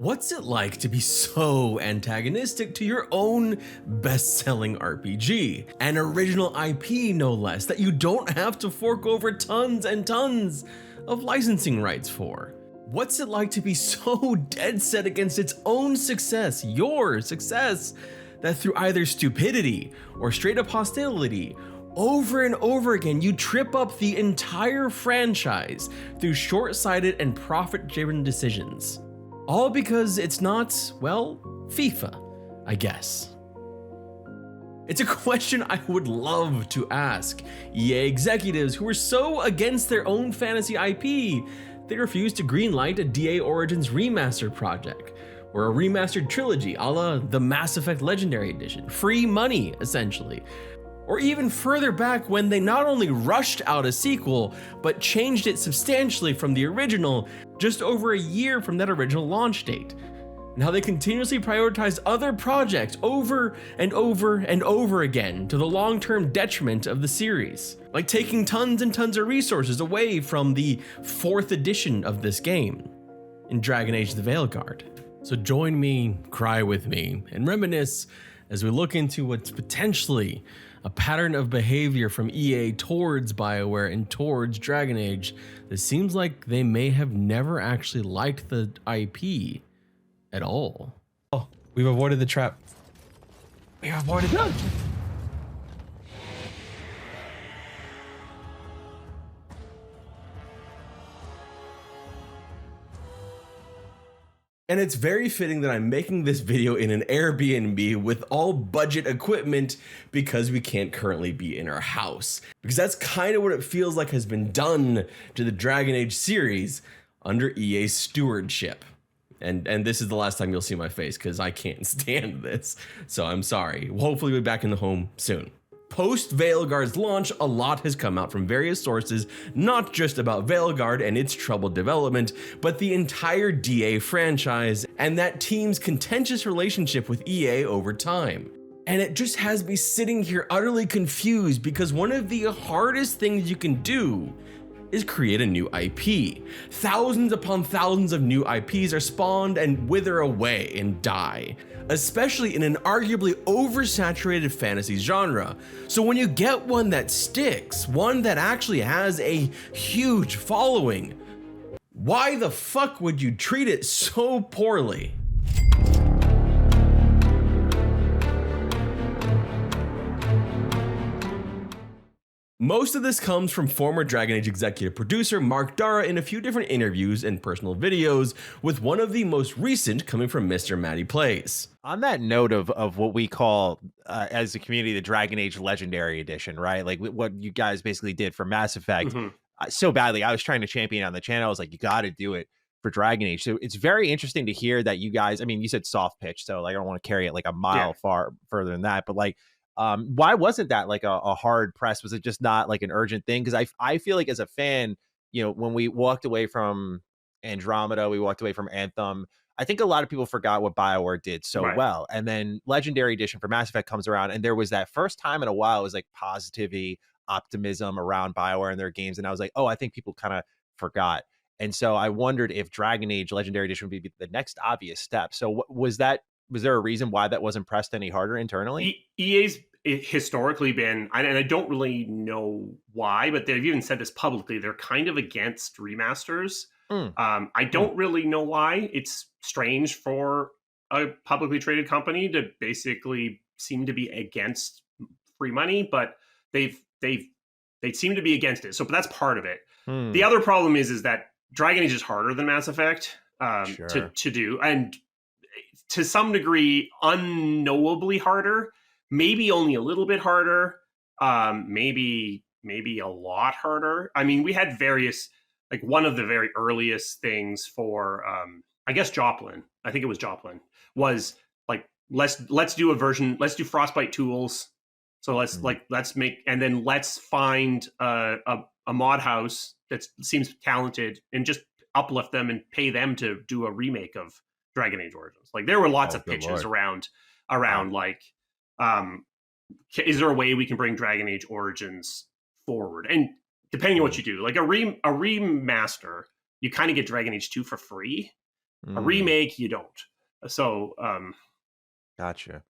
What's it like to be so antagonistic to your own best-selling RPG? An original IP, no less, that you don't have to fork over tons and tons of licensing rights for. What's it like to be so dead set against its own success, your success, that through either stupidity or straight up hostility, over and over again, you trip up the entire franchise through short-sighted and profit-driven decisions? All because it's not, well, FIFA, I guess. It's a question I would love to ask EA executives who were so against their own fantasy IP, they refused to greenlight a DA Origins remastered project, or a remastered trilogy a la the Mass Effect Legendary Edition, free money, essentially. Or even further back when they not only rushed out a sequel, but changed it substantially from the original just over a year from that original launch date. And how they continuously prioritized other projects over and over and over again to the long-term detriment of the series. Like taking tons and tons of resources away from the 4th edition of this game in Dragon Age the Veilguard. So join me, cry with me, and reminisce as we look into what's potentially a pattern of behavior from EA towards BioWare and towards Dragon Age that seems like they may have never actually liked the IP at all. Oh, we've avoided the trap. We avoided it. And it's very fitting that I'm making this video in an Airbnb with all budget equipment because we can't currently be in our house. Because that's kind of what it feels like has been done to the Dragon Age series under EA's stewardship. And this is the last time you'll see my face because I can't stand this. So I'm sorry. Hopefully we'll be back in the home soon. Post Veilguard's launch, a lot has come out from various sources, not just about Veilguard and its troubled development, but the entire DA franchise and that team's contentious relationship with EA over time. And it just has me sitting here utterly confused because one of the hardest things you can do is create a new IP. Thousands upon thousands of new IPs are spawned and wither away and die, especially in an arguably oversaturated fantasy genre. So when you get one that sticks, one that actually has a huge following, why the fuck would you treat it so poorly? Most of this comes from former Dragon Age executive producer Mark Dara in a few different interviews and personal videos, with one of the most recent coming from Mr. Matty Plays. On that note of what we call, as a community, the Dragon Age Legendary Edition, right? Like what you guys basically did for Mass Effect so badly. I was trying to champion on the channel. I was like, you got to do it for Dragon Age. So it's very interesting to hear that you guys, I mean, you said soft pitch, so like I don't want to carry it like a mile further than that, but like, why wasn't that like a hard press? Was it just not like an urgent thing? Because I feel like as a fan, you know, when we walked away from Andromeda, we walked away from Anthem, I think a lot of people forgot what BioWare did so well. And then Legendary Edition for Mass Effect comes around, and there was that first time in a while, it was like positivity, optimism around BioWare and their games. And I was like, oh, I think people kind of forgot. And so I wondered if Dragon Age Legendary Edition would be the next obvious step. So was there a reason why that wasn't pressed any harder internally? EA's historically been, and I don't really know why, but they've even said this publicly, they're kind of against remasters. I don't really know why. It's strange for a publicly traded company to basically seem to be against free money, but they seem to be against it. So but that's part of it. The other problem is that Dragon Age is harder than Mass Effect to do, and to some degree unknowably harder. Maybe only a little bit harder, maybe a lot harder. I mean, we had various, like one of the very earliest things for, I guess Joplin, I think it was Joplin, was like, let's do a version, let's do Frostbite tools. So let's make, and then let's find a mod house that seems talented and just uplift them and pay them to do a remake of Dragon Age Origins. Like there were lots of pitches around like, is there a way we can bring Dragon Age Origins forward? And depending on what you do, like a remaster, you kind of get Dragon Age 2 for free. A remake, you don't. So, Gotcha.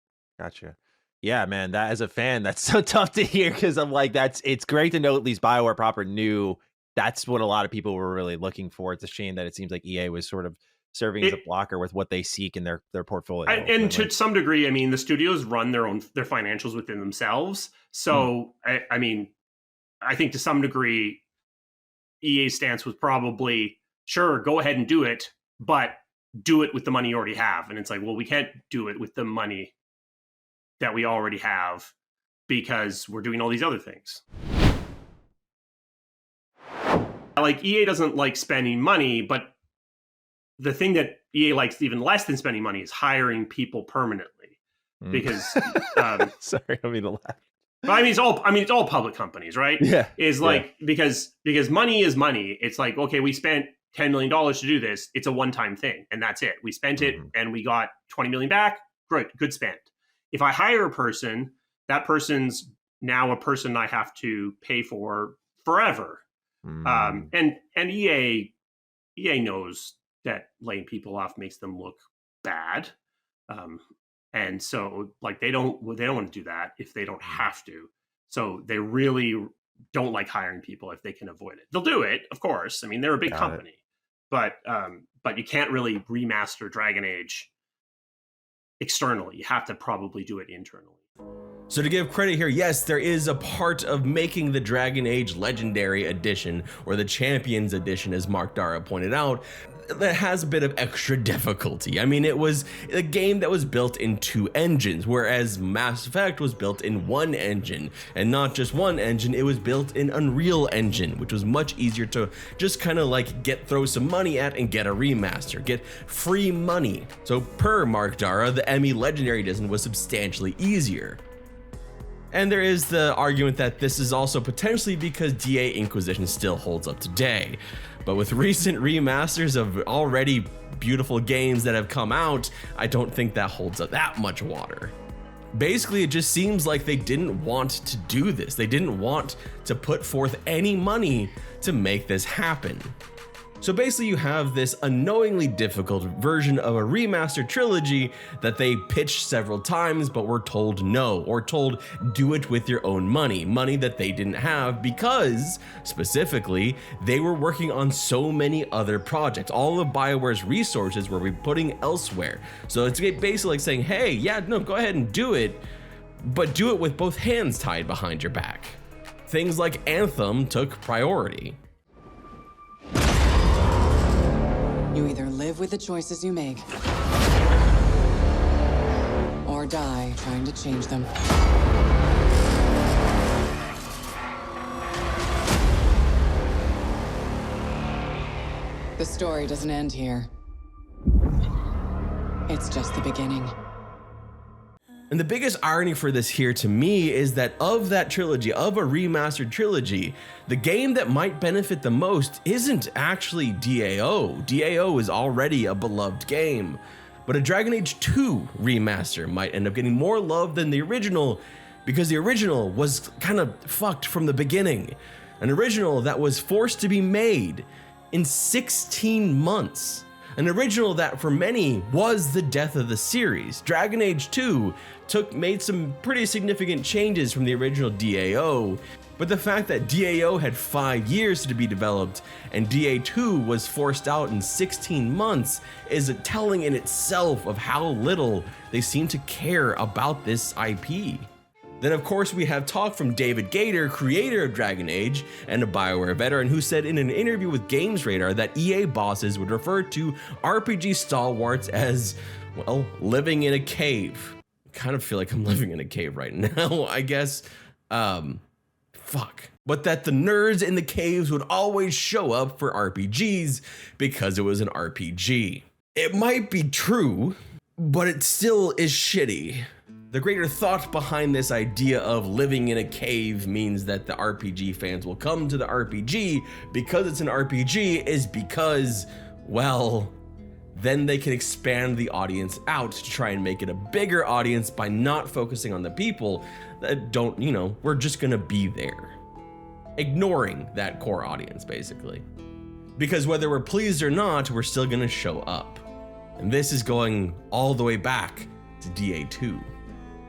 Yeah, man, that as a fan, that's so tough to hear, because I'm like, it's great to know at least BioWare proper knew that's what a lot of people were really looking for. It's a shame that it seems like EA was sort of serving as a blocker with what they seek in their portfolio. And to some degree, I mean, the studios run their financials within themselves. So, I mean, I think to some degree, EA's stance was probably, sure, go ahead and do it, but do it with the money you already have. And it's like, well, we can't do it with the money that we already have because we're doing all these other things. Like, EA doesn't like spending money, but the thing that EA likes even less than spending money is hiring people permanently. Because sorry, I mean to laugh. But I mean, it's all public companies, right? Yeah. Is like, because money is money. It's like, okay, we spent $10 million to do this. It's a one-time thing, and that's it. We spent it and we got 20 million back. Great, good spend. If I hire a person, that person's now a person I have to pay for forever. And EA knows that laying people off makes them look bad. And so, like, they don't want to do that if they don't have to. So they really don't like hiring people if they can avoid it. They'll do it, of course. I mean, they're a big company, but you can't really remaster Dragon Age externally. You have to probably do it internally. So to give credit here, yes, there is a part of making the Dragon Age Legendary Edition, or the Champions Edition, as Mark Dara pointed out, that has a bit of extra difficulty. I mean, it was a game that was built in 2 engines, whereas Mass Effect was built in 1 engine, and not just 1 engine, it was built in Unreal Engine, which was much easier to just kind of like throw some money at and get a remaster, get free money. So per Mark Dara, the ME Legendary Edition was substantially easier. And there is the argument that this is also potentially because DA Inquisition still holds up today. But with recent remasters of already beautiful games that have come out, I don't think that holds up that much water. Basically, it just seems like they didn't want to do this. They didn't want to put forth any money to make this happen. So basically you have this unknowingly difficult version of a remastered trilogy that they pitched several times but were told no, or told do it with your own money that they didn't have because, specifically, they were working on so many other projects. All of BioWare's resources were putting elsewhere. So it's basically like saying, hey, yeah, no, go ahead and do it, but do it with both hands tied behind your back. Things like Anthem took priority. You either live with the choices you make, or die trying to change them. The story doesn't end here. It's just the beginning. And the biggest irony for this here to me is that of that trilogy, of a remastered trilogy, the game that might benefit the most isn't actually DAO. DAO is already a beloved game, but a Dragon Age 2 remaster might end up getting more love than the original because the original was kind of fucked from the beginning. An original that was forced to be made in 16 months. An original that for many was the death of the series. Dragon Age 2 made some pretty significant changes from the original DAO, but the fact that DAO had 5 years to be developed and DA2 was forced out in 16 months is telling in itself of how little they seem to care about this IP. Then of course we have talk from David Gator, creator of Dragon Age and a BioWare veteran, who said in an interview with Games Radar that EA bosses would refer to RPG stalwarts as, well, living in a cave. I kind of feel like I'm living in a cave right now, I guess. Fuck. But that the nerds in the caves would always show up for RPGs because it was an RPG. It might be true, but it still is shitty. The greater thought behind this idea of living in a cave means that the RPG fans will come to the RPG because it's an RPG is because, well, then they can expand the audience out to try and make it a bigger audience by not focusing on the people that don't, we're just gonna be there. Ignoring that core audience, basically. Because whether we're pleased or not, we're still gonna show up. And this is going all the way back to DA2.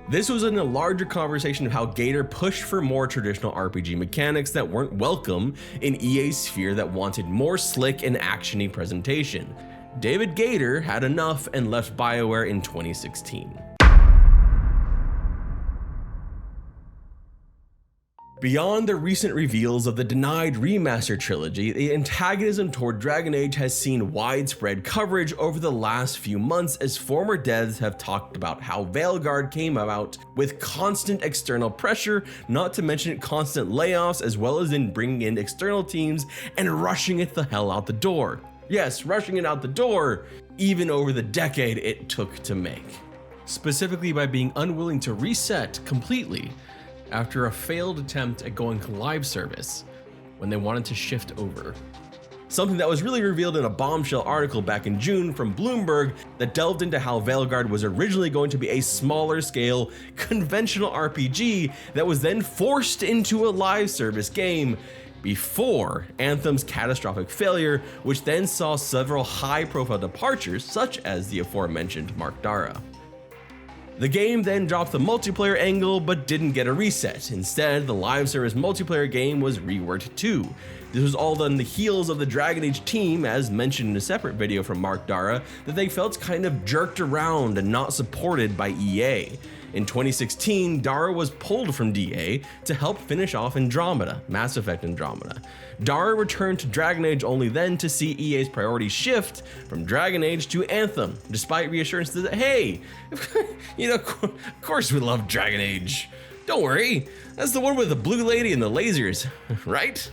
This was in a larger conversation of how Gator pushed for more traditional RPG mechanics that weren't welcome in EA's sphere that wanted more slick and actiony presentation. David Gator had enough and left BioWare in 2016. Beyond the recent reveals of the denied remaster trilogy, the antagonism toward Dragon Age has seen widespread coverage over the last few months as former devs have talked about how Veilguard came about with constant external pressure, not to mention constant layoffs, as well as in bringing in external teams and rushing it the hell out the door. Yes, rushing it out the door, even over the decade it took to make. Specifically by being unwilling to reset completely after a failed attempt at going live service when they wanted to shift over. Something that was really revealed in a bombshell article back in June from Bloomberg that delved into how Veilguard was originally going to be a smaller scale, conventional RPG that was then forced into a live service game before Anthem's catastrophic failure, which then saw several high-profile departures, such as the aforementioned Mark Dara. The game then dropped the multiplayer angle but didn't get a reset. Instead, the live service multiplayer game was reworked too. This was all on the heels of the Dragon Age team, as mentioned in a separate video from Mark Dara, that they felt kind of jerked around and not supported by EA. In 2016, Dara was pulled from DA to help finish off Andromeda, Mass Effect Andromeda. Dara returned to Dragon Age only then to see EA's priorities shift from Dragon Age to Anthem, despite reassurances that, hey, of course we love Dragon Age. Don't worry, that's the one with the blue lady and the lasers, right?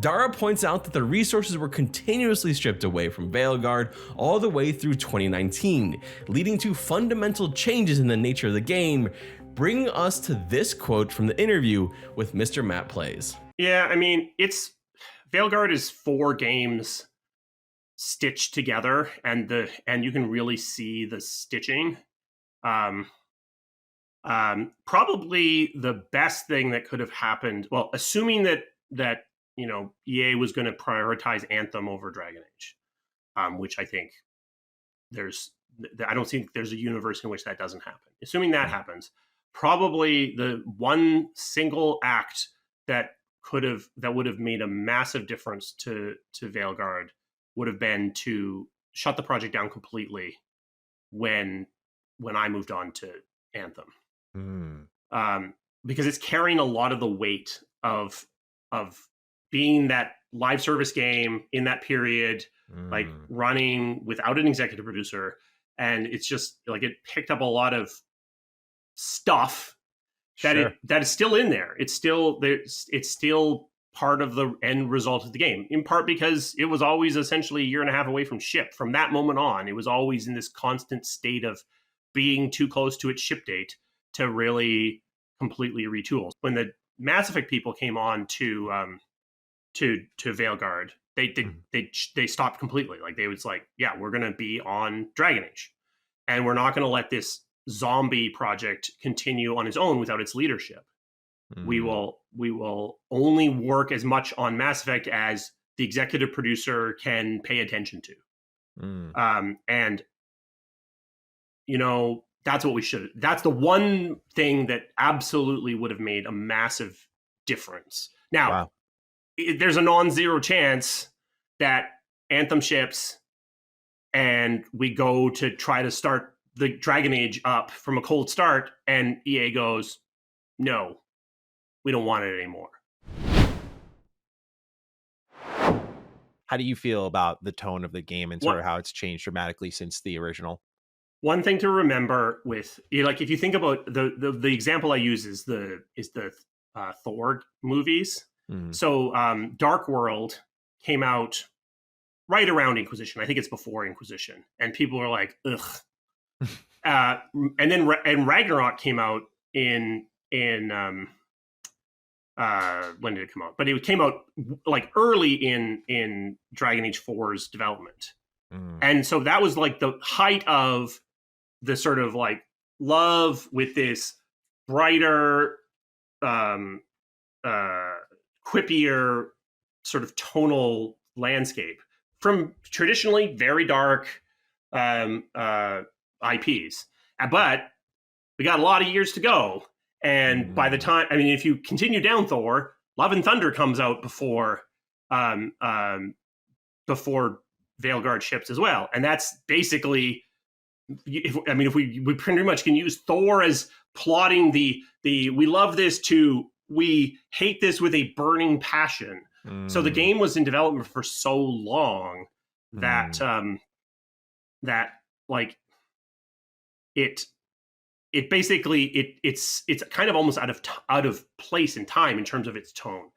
Dara points out that the resources were continuously stripped away from Veilguard all the way through 2019, leading to fundamental changes in the nature of the game, bringing us to this quote from the interview with Mr. Matt Plays. Yeah, I mean, Veilguard is 4 games stitched together, and you can really see the stitching. Probably the best thing that could have happened, well, assuming that EA was going to prioritize Anthem over Dragon Age, which I think I don't think there's a universe in which that doesn't happen. Assuming that happens, probably the one single act that would have made a massive difference to Veilguard would have been to shut the project down completely when I moved on to Anthem, because it's carrying a lot of the weight of being that live service game in that period, like running without an executive producer. And it's just like, it picked up a lot of stuff that is still in there. It's still part of the end result of the game, in part because it was always essentially 1.5 years away from ship. From that moment on, it was always in this constant state of being too close to its ship date to really completely retool. When the Mass Effect people came on to Veilguard, they stopped completely. Like, they was like, yeah, we're gonna be on Dragon Age, and we're not gonna let this zombie project continue on its own without its leadership. We will only work as much on Mass Effect as the executive producer can pay attention to. And that's what we should. That's the one thing that absolutely would have made a massive difference. Now, there's a non-zero chance that Anthem ships and we go to try to start the Dragon Age up from a cold start, and EA goes, no, we don't want it anymore. How do you feel about the tone of the game and sort of how it's changed dramatically since the original? One thing to remember with, like, if you think about the example I use is the Thor movies. So Dark World came out right around Inquisition. I think it's before Inquisition, and people are like, ugh. And then Ragnarok came out in when did it come out? But it came out like early in Dragon Age 4's development. And so that was like the height of the sort of like love with this brighter, quippier sort of tonal landscape from traditionally very dark, IPs. But we got a lot of years to go. And by the time, I mean, if you continue down Thor, Love and Thunder comes out before Veilguard ships as well. And that's basically, if we pretty much can use Thor as plotting the we love this to we hate this with a burning passion. So the game was in development for so long that that like it basically it's kind of almost out of place in time in terms of its tone.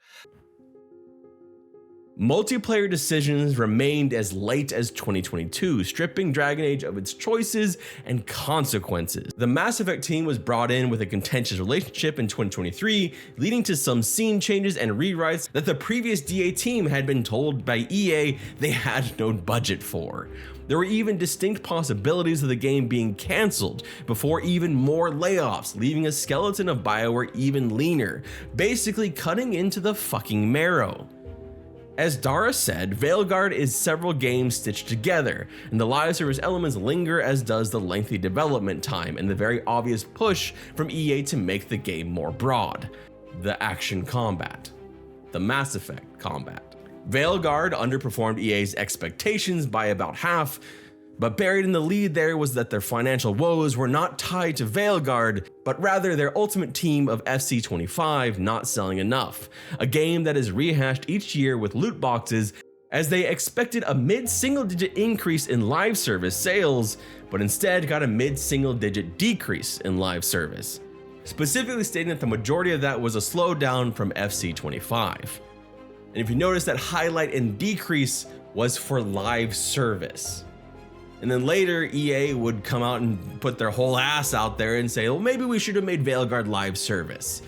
Multiplayer decisions remained as late as 2022, stripping Dragon Age of its choices and consequences. The Mass Effect team was brought in with a contentious relationship in 2023, leading to some scene changes and rewrites that the previous DA team had been told by EA they had no budget for. There were even distinct possibilities of the game being cancelled before even more layoffs, leaving a skeleton of BioWare even leaner, basically cutting into the fucking marrow. As Dara said, Veilguard is several games stitched together, and the live service elements linger, as does the lengthy development time and the very obvious push from EA to make the game more broad. The action combat. The Mass Effect combat. Veilguard underperformed EA's expectations by about half, but buried in the lead there was that their financial woes were not tied to Veilguard, but rather their ultimate team of FC25 not selling enough, a game that is rehashed each year with loot boxes, as they expected a mid-single-digit increase in live service sales, but instead got a mid-single-digit decrease in live service, specifically stating that the majority of that was a slowdown from FC25. And if you notice, that highlight and decrease was for live service. And then later, EA would come out and put their whole ass out there and say, well, maybe we should have made Veilguard live service.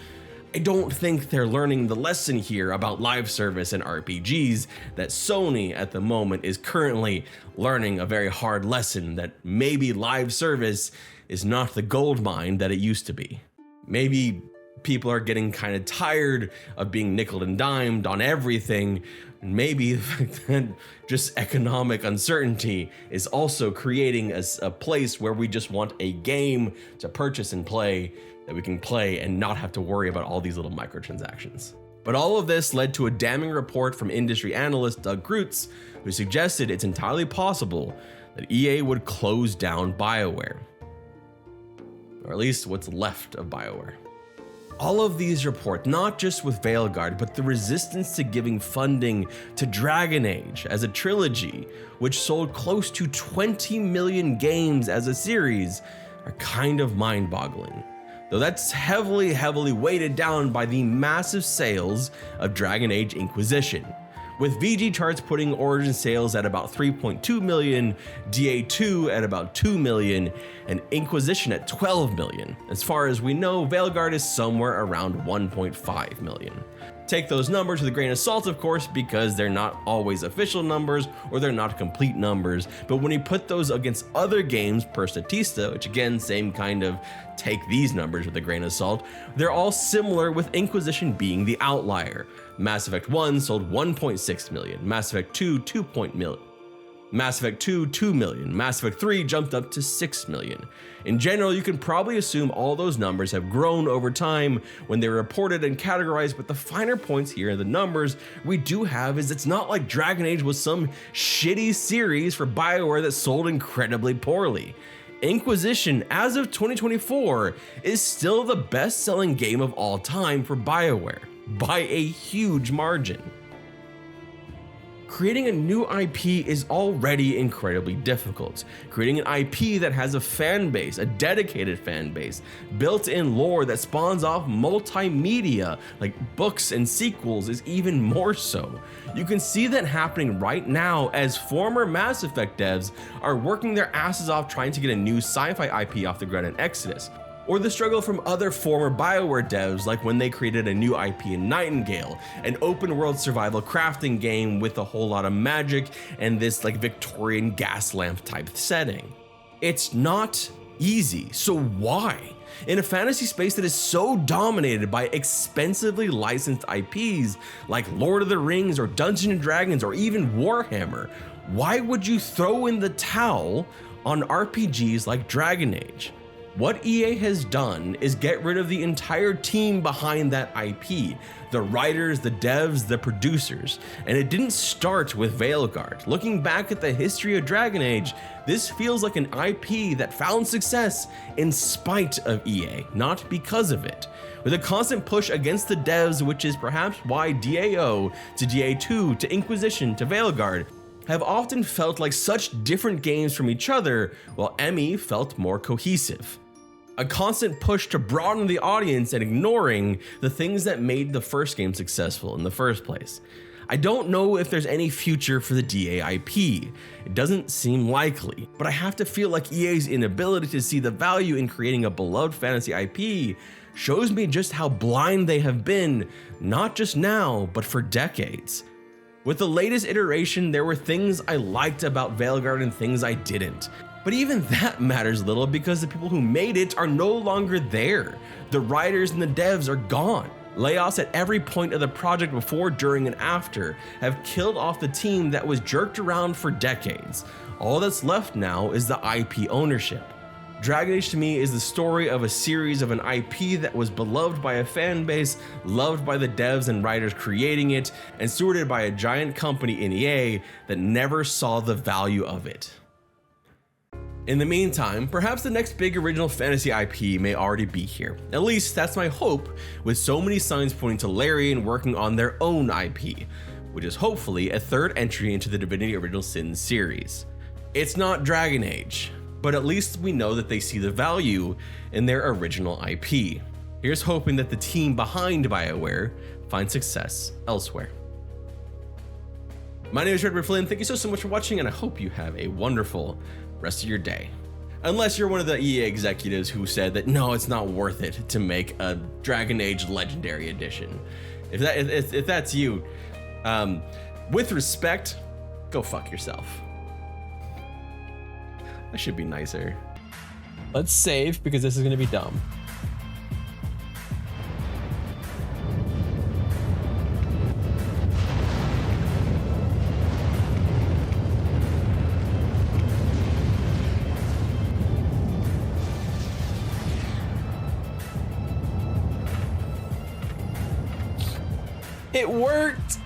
I don't think they're learning the lesson here about live service and RPGs, that Sony at the moment is currently learning a very hard lesson that maybe live service is not the gold mine that it used to be. Maybe people are getting kind of tired of being nickeled and dimed on everything. Maybe the fact that just economic uncertainty is also creating a place where we just want a game to purchase and play that we can play and not have to worry about all these little microtransactions. But all of this led to a damning report from industry analyst Doug Kreutz, who suggested it's entirely possible that EA would close down BioWare. Or at least what's left of BioWare. All of these reports, not just with Veilguard, but the resistance to giving funding to Dragon Age as a trilogy, which sold close to 20 million games as a series, are kind of mind-boggling. Though that's heavily weighted down by the massive sales of Dragon Age Inquisition, with VG charts putting Origin sales at about 3.2 million, DA2 at about 2 million, and Inquisition at 12 million. As far as we know, Veilguard is somewhere around 1.5 million. Take those numbers with a grain of salt, of course, because they're not always official numbers or they're not complete numbers, but when you put those against other games per Statista, which again, same kind of take these numbers with a grain of salt, they're all similar, with Inquisition being the outlier. Mass Effect 1 sold 1.6 million, Mass Effect 2, 2 million, Mass Effect 2, 2 million, Mass Effect 3 jumped up to 6 million. In general, you can probably assume all those numbers have grown over time when they're reported and categorized, but the finer points here in the numbers we do have is it's not like Dragon Age was some shitty series for BioWare that sold incredibly poorly. Inquisition, as of 2024, is still the best-selling game of all time for BioWare, by a huge margin. Creating a new IP is already incredibly difficult. Creating an IP that has a fan base, a dedicated fan base, built-in lore that spawns off multimedia like books and sequels is even more so. You can see that happening right now as former Mass Effect devs are working their asses off trying to get a new sci-fi IP off the ground in Exodus. Or the struggle from other former BioWare devs, like when they created a new IP in Nightingale, an open world survival crafting game with a whole lot of magic and this like Victorian gas lamp type setting. It's not easy, so why? In a fantasy space that is so dominated by expensively licensed IPs like Lord of the Rings or Dungeons & Dragons or even Warhammer, why would you throw in the towel on RPGs like Dragon Age. What EA has done is get rid of the entire team behind that IP, the writers, the devs, the producers, and it didn't start with Veilguard. Looking back at the history of Dragon Age, this feels like an IP that found success in spite of EA, not because of it. With a constant push against the devs, which is perhaps why DAO to DA2 to Inquisition to Veilguard have often felt like such different games from each other, while ME felt more cohesive. A constant push to broaden the audience and ignoring the things that made the first game successful in the first place. I don't know if there's any future for the DA IP. It doesn't seem likely, but I have to feel like EA's inability to see the value in creating a beloved fantasy IP shows me just how blind they have been, not just now, but for decades. With the latest iteration, there were things I liked about Veilguard and things I didn't. But even that matters little because the people who made it are no longer there. The writers and the devs are gone. Layoffs at every point of the project before, during, and after have killed off the team that was jerked around for decades. All that's left now is the IP ownership. Dragon Age to me is the story of a series of an IP that was beloved by a fan base, loved by the devs and writers creating it, and stewarded by a giant company in EA that never saw the value of it. In the meantime, perhaps the next big original fantasy IP may already be here. At least that's my hope, with so many signs pointing to Larian working on their own IP, which is hopefully a third entry into the Divinity Original Sin series. It's not Dragon Age, but at least we know that they see the value in their original IP. Here's hoping that the team behind BioWare finds success elsewhere. My name is Redwood Flynn. Thank you so much for watching, and I hope you have a wonderful rest of your day. Unless you're one of the EA executives who said that no, it's not worth it to make a Dragon Age Legendary Edition. If that's you, with respect, go fuck yourself. I should be nicer. Let's save because this is gonna be dumb. It worked!